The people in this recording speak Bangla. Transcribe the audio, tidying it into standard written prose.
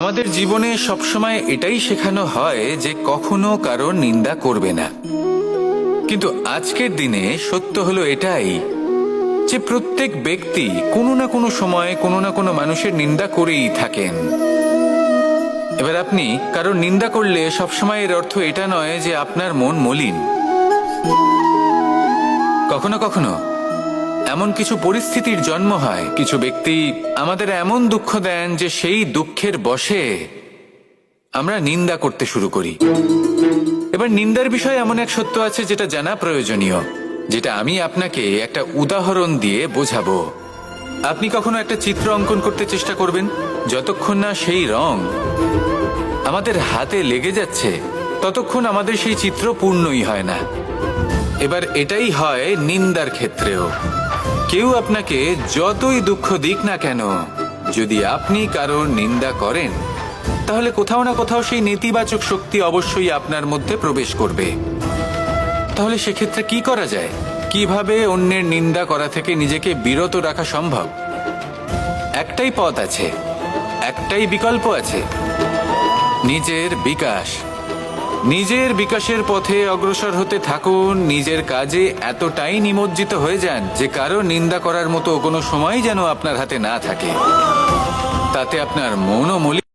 আমাদের জীবনে সবসময় এটাই শেখানো হয় যে কখনো কারোর নিন্দা করবে না। কিন্তু আজকের দিনে সত্য হলো এটাই যে প্রত্যেক ব্যক্তি কোনো না কোনো সময় কোনো না কোনো মানুষের নিন্দা করেই থাকেন। এবার আপনি কারোর নিন্দা করলে সবসময় এর অর্থ এটা নয় যে আপনার মন মলিন। কখনো কখনো এমন কিছু পরিস্থিতির জন্ম হয়, কিছু ব্যক্তি আমাদের এমন দুঃখ দেন যে সেই দুঃখের বশে আমরা নিন্দা করতে শুরু করি। এবার নিন্দার বিষয়ে এমন এক সত্য আছে যেটা জানা প্রয়োজনীয়, যেটা আমি আপনাকে একটা উদাহরণ দিয়ে বোঝাবো। আপনি কখনো একটা চিত্র অঙ্কন করতে চেষ্টা করবেন, যতক্ষণ না সেই রং আমাদের হাতে লেগে যাচ্ছে ততক্ষণ আমাদের সেই চিত্র পূর্ণই হয় না। এবার এটাই হয় নিন্দার ক্ষেত্রেও। কেউ আপনাকে যতই দুঃখ দিক না কেন, যদি আপনি কারোর নিন্দা করেন তাহলে কোথাও না কোথাও সেই নেতিবাচক শক্তি অবশ্যই আপনার মধ্যে প্রবেশ করবে। তাহলে সেক্ষেত্রে কি করা যায়? কিভাবে অন্যের নিন্দা করা থেকে নিজেকে বিরত রাখা সম্ভব? একটাই পথ আছে, একটাই বিকল্প আছে, নিজের বিকাশ। নিজের বিকাশের পথে অগ্রসর হতে থাকুন, নিজের কাজে এতটাই নিমজ্জিত হয়ে যান যে কারো নিন্দা করার মতো কোনো সময় যেন আপনার হাতে না থাকে। তাতে আপনার মনও মলিন